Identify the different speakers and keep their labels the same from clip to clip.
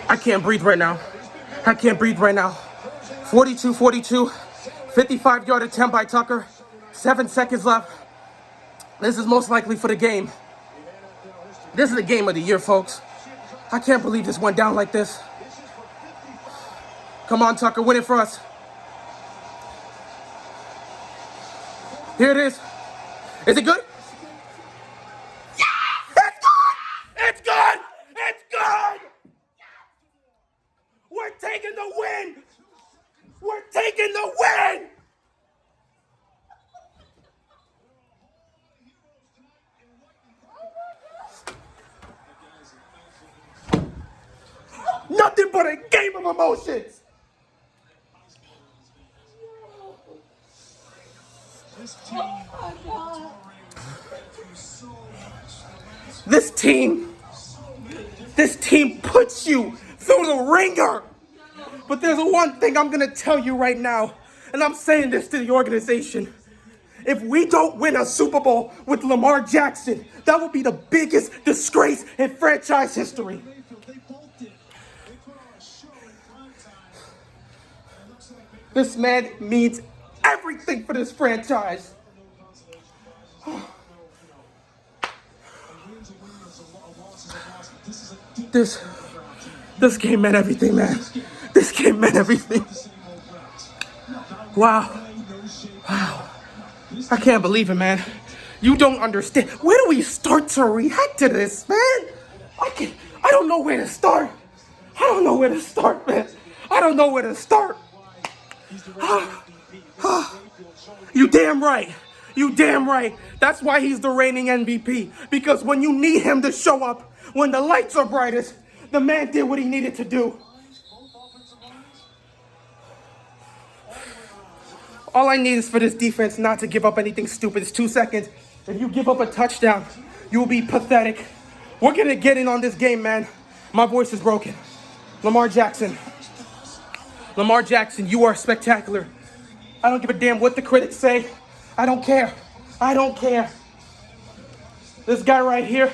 Speaker 1: I can't breathe right now. I can't breathe right now. 42-42, 55-yard attempt by Tucker. 7 seconds left. This is most likely for the game. This is the game of the year, folks. I can't believe this went down like this. Come on, Tucker, win it for us. Here it is. Is it good? Yes! It's good! It's good! It's good! We're taking the win! We're taking the win! Nothing but a game of emotions! This team puts you through the ringer. But there's one thing I'm gonna tell you right now, and I'm saying this to the organization. If we don't win a Super Bowl with Lamar Jackson, that will be the biggest disgrace in franchise history. This man means everything for this franchise. This game meant everything, man. This game meant everything. Wow. I can't believe it, man. You don't understand. Where do we start to react to this, man? I don't know where to start. I don't know where to start, man. I don't know where to start. You damn right. You damn right. That's why he's the reigning MVP. Because when you need him to show up, when the lights are brightest, the man did what he needed to do. All I need is for this defense not to give up anything stupid. It's 2 seconds. If you give up a touchdown, you will be pathetic. We're going to get in on this game, man. My voice is broken. Lamar Jackson. Lamar Jackson, you are spectacular. I don't give a damn what the critics say. I don't care. I don't care. This guy right here,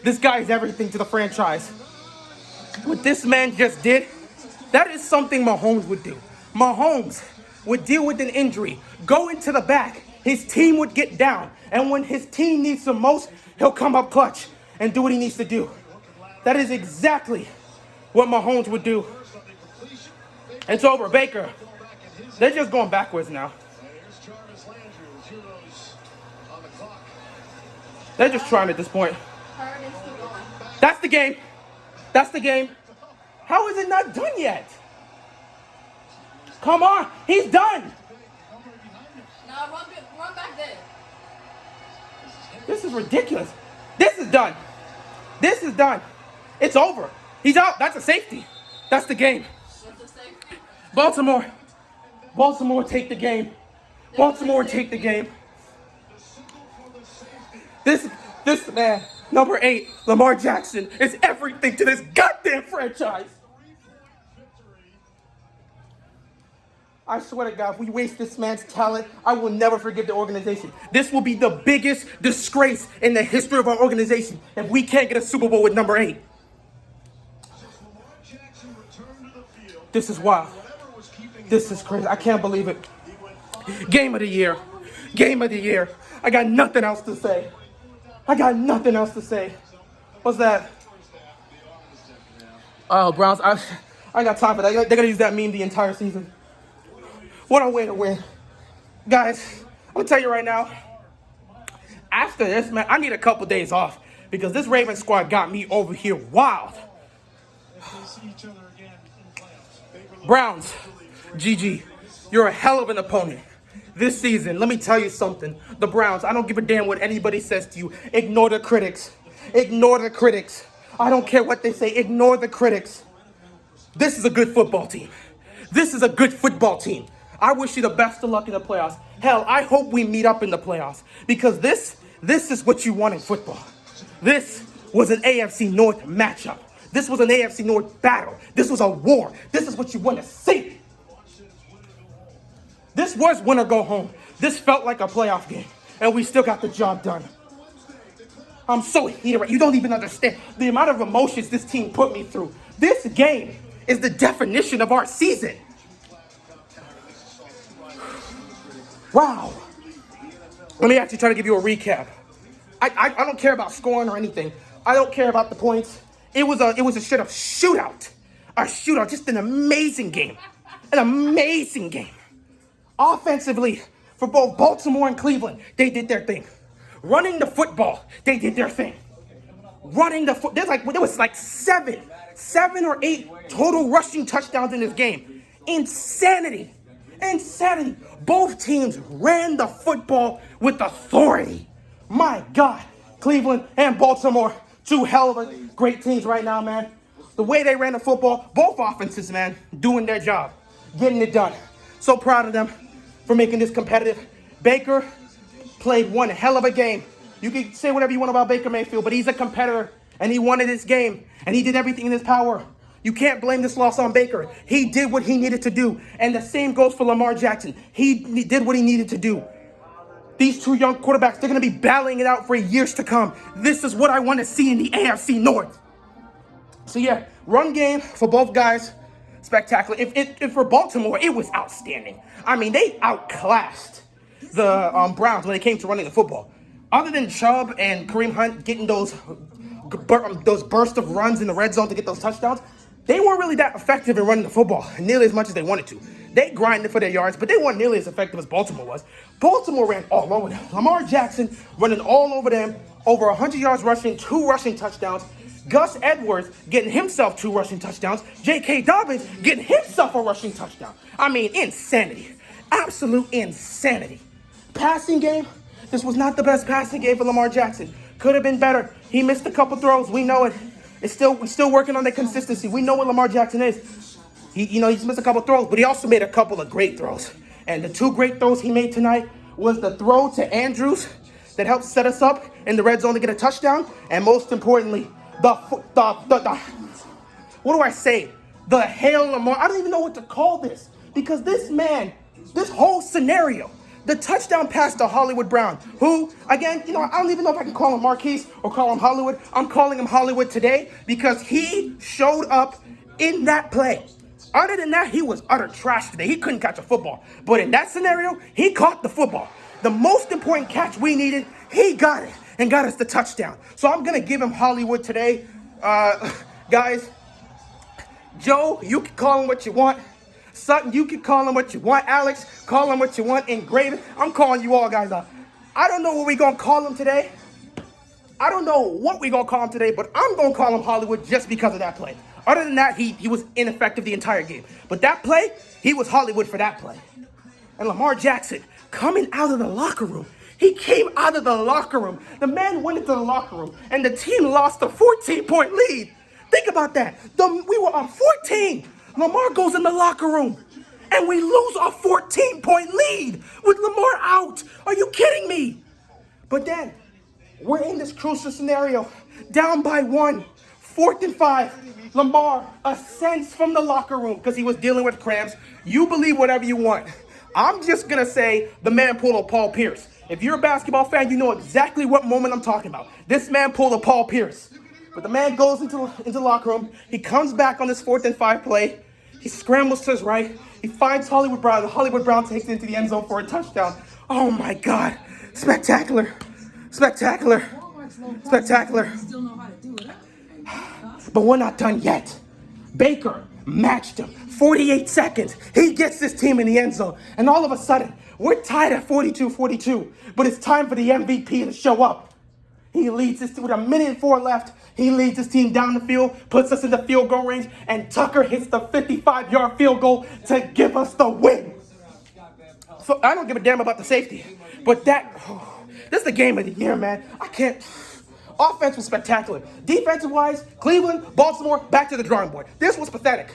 Speaker 1: this guy is everything to the franchise. What this man just did, that is something Mahomes would do. Mahomes would deal with an injury, go into the back, his team would get down, and when his team needs the most, he'll come up clutch and do what he needs to do. That is exactly what Mahomes would do. It's over, Baker. They're just going backwards now. They're just trying at this point. That's the game. That's the game. How is it not done yet? Come on, he's done.
Speaker 2: No, run back there.
Speaker 1: This is ridiculous. This is done. This is done. It's over. He's out. That's a safety. That's the game.
Speaker 2: That's a safety.
Speaker 1: Baltimore take the game. Baltimore take the game. This man, number 8, Lamar Jackson, is everything to this goddamn franchise. I swear to God, if we waste this man's talent, I will never forgive the organization. This will be the biggest disgrace in the history of our organization if we can't get a Super Bowl with number 8. This is wild. This is crazy. I can't believe it. Game of the year. Game of the year. I got nothing else to say. I got nothing else to say. What's that? Oh, Browns. I ain't got time for that. They're going to use that meme the entire season. What a way to win. Guys, I'm going to tell you right now. After this, man, I need a couple days off because this Ravens squad got me over here wild. Browns, GG, you're a hell of an opponent. This season, let me tell you something. The Browns, I don't give a damn what anybody says to you. Ignore the critics. Ignore the critics. I don't care what they say. Ignore the critics. This is a good football team. This is a good football team. I wish you the best of luck in the playoffs. Hell, I hope we meet up in the playoffs because this is what you want in football. This was an AFC North matchup. This was an AFC North battle. This was a war. This is what you want to see. This was win or go home. This felt like a playoff game, and we still got the job done. I'm so heated. You don't even understand the amount of emotions this team put me through. This game is the definition of our season. Wow. Let me actually try to give you a recap. I don't care about scoring or anything. I don't care about the points. It was a straight up shootout. A shootout, just an amazing game. An amazing game. Offensively, for both Baltimore and Cleveland, they did their thing. Running the football, they did their thing. There was like seven or eight total rushing touchdowns in this game. Insanity. Both teams ran the football with authority. My God, Cleveland and Baltimore, two hell of a great teams right now, man. The way they ran the football, both offenses, man, doing their job, getting it done. So proud of them for making this competitive. Baker played one hell of a game. You can say whatever you want about Baker Mayfield, but he's a competitor, and he wanted this game, and he did everything in his power. You can't blame this loss on Baker. He did what he needed to do, and the same goes for Lamar Jackson. He did what he needed to do. These two young quarterbacks, they're going to be battling it out for years to come. This is what I want to see in the AFC North. So yeah, run game for both guys, spectacular. If for Baltimore, it was outstanding. I mean, they outclassed the Browns when it came to running the football. Other than Chubb and Kareem Hunt getting those bursts of runs in the red zone to get those touchdowns, they weren't really that effective in running the football nearly as much as they wanted to. They grinded for their yards, but they weren't nearly as effective as Baltimore was. Baltimore ran all over them. Lamar Jackson running all over them, over 100 yards rushing, 2 rushing touchdowns. Gus Edwards getting himself 2 rushing touchdowns. J.K. Dobbins getting himself a rushing touchdown. I mean, insanity. Absolute insanity. Passing game, this was not the best passing game for Lamar Jackson. Could have been better. He missed a couple throws. We know it. We're still working on the consistency. We know what Lamar Jackson is. He's missed a couple throws, but he also made a couple of great throws. And the 2 great throws he made tonight was the throw to Andrews that helped set us up in the red zone to get a touchdown. And most importantly, what do I say? The Hail Lamar. I don't even know what to call this, because this whole scenario, the touchdown pass to Hollywood Brown, who, again, I don't even know if I can call him Marquise or call him Hollywood. I'm calling him Hollywood today because he showed up in that play. Other than that, he was utter trash today. He couldn't catch a football. But in that scenario, he caught the football. The most important catch we needed, he got it and got us the touchdown. So I'm going to give him Hollywood today. Guys, Joe, you can call him what you want. Sutton, you can call him what you want. Alex, call him what you want. Ingraven, I'm calling you all guys out. I don't know what we're going to call him today. But I'm going to call him Hollywood just because of that play. Other than that, he was ineffective the entire game. But that play, he was Hollywood for that play. And Lamar Jackson coming out of the locker room. He came out of the locker room. The man went into the locker room, and the team lost a 14-point lead. Think about that. We were up 14. Lamar goes in the locker room, and we lose a 14-point lead with Lamar out. Are you kidding me? But then, we're in this crucial scenario, down by 1, 4th and 5. Lamar ascends from the locker room because he was dealing with cramps. You believe whatever you want. I'm just going to say the man pulled a Paul Pierce. If you're a basketball fan, you know exactly what moment I'm talking about. This man pulled a Paul Pierce. But the man goes into the locker room. He comes back on this 4th and 5 play. He scrambles to his right. He finds Hollywood Brown. And Hollywood Brown takes it into the end zone for a touchdown. Oh, my God. Spectacular. Spectacular. Spectacular. But we're not done yet. Baker matched him. 48 seconds. He gets this team in the end zone. And all of a sudden, we're tied at 42-42. But it's time for the MVP to show up. He leads this team with 1:04 left. He leads his team down the field, puts us in the field goal range, and Tucker hits the 55-yard field goal to give us the win. So I don't give a damn about the safety. But this is the game of the year, man. I can't. Offense was spectacular. Defensive-wise, Cleveland, Baltimore, back to the drawing board. This was pathetic.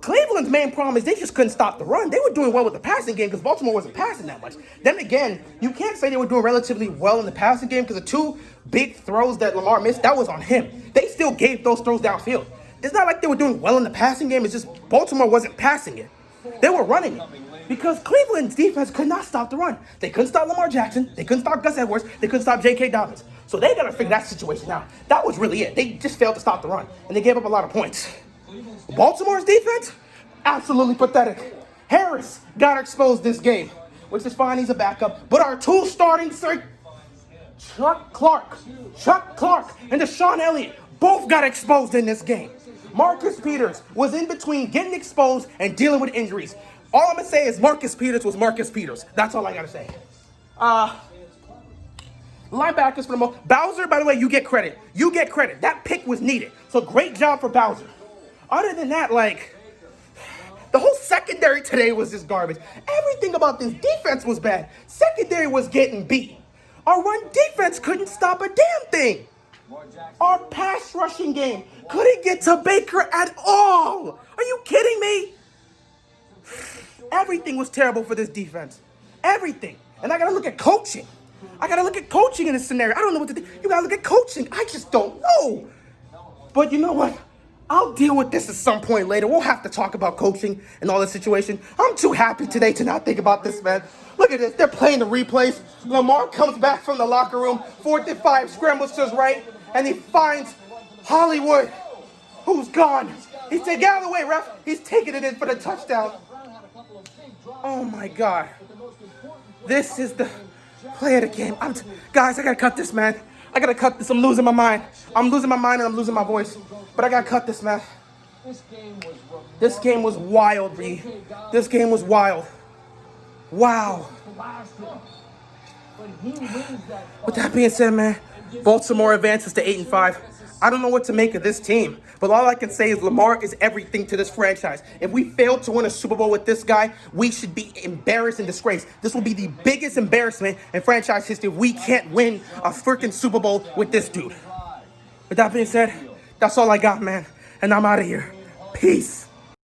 Speaker 1: Cleveland's main problem is they just couldn't stop the run. They were doing well with the passing game because Baltimore wasn't passing that much. Then again, you can't say they were doing relatively well in the passing game because the 2 big throws that Lamar missed, that was on him. They still gave those throws downfield. It's not like they were doing well in the passing game. It's just Baltimore wasn't passing it. They were running it because Cleveland's defense could not stop the run. They couldn't stop Lamar Jackson. They couldn't stop Gus Edwards. They couldn't stop J.K. Dobbins. So they got to figure that situation out. That was really it. They just failed to stop the run, and they gave up a lot of points. Baltimore's defense? Absolutely pathetic. Harris got exposed this game, which is fine. He's a backup. But our two starting Chuck Clark, and Deshaun Elliott both got exposed in this game. Marcus Peters was in between getting exposed and dealing with injuries. All I'm going to say is Marcus Peters was Marcus Peters. That's all I got to say. Linebackers for the most. Bowser, by the way, you get credit. You get credit. That pick was needed. So great job for Bowser. Other than that, the whole secondary today was just garbage. Everything about this defense was bad. Secondary was getting beat. Our run defense couldn't stop a damn thing. Our pass rushing game couldn't get to Baker at all. Are you kidding me? Everything was terrible for this defense. Everything. And I got to look at coaching. In this scenario. I don't know what to think. You got to look at coaching. I just don't know. But you know what? I'll deal with this at some point later. We'll have to talk about coaching and all this situation. I'm too happy today to not think about this, man. Look at this. They're playing the replays. Lamar comes back from the locker room. 4th and 5, scrambles to his right, and he finds Hollywood, who's gone. He said, get out of the way, ref. He's taking it in for the touchdown. Oh, my God. This is the play of the game. Guys, I got to cut this, man. I got to cut this. I'm losing my mind. I'm losing my mind and I'm losing my voice. But I got to cut this, man. This game was wild, B. This game was wild. Wow. With that being said, man, Baltimore advances to 8-5. I don't know what to make of this team, but all I can say is Lamar is everything to this franchise. If we fail to win a Super Bowl with this guy, we should be embarrassed and disgraced. This will be the biggest embarrassment in franchise history. We can't win a freaking Super Bowl with this dude. With that being said, that's all I got, man, and I'm out of here. Peace.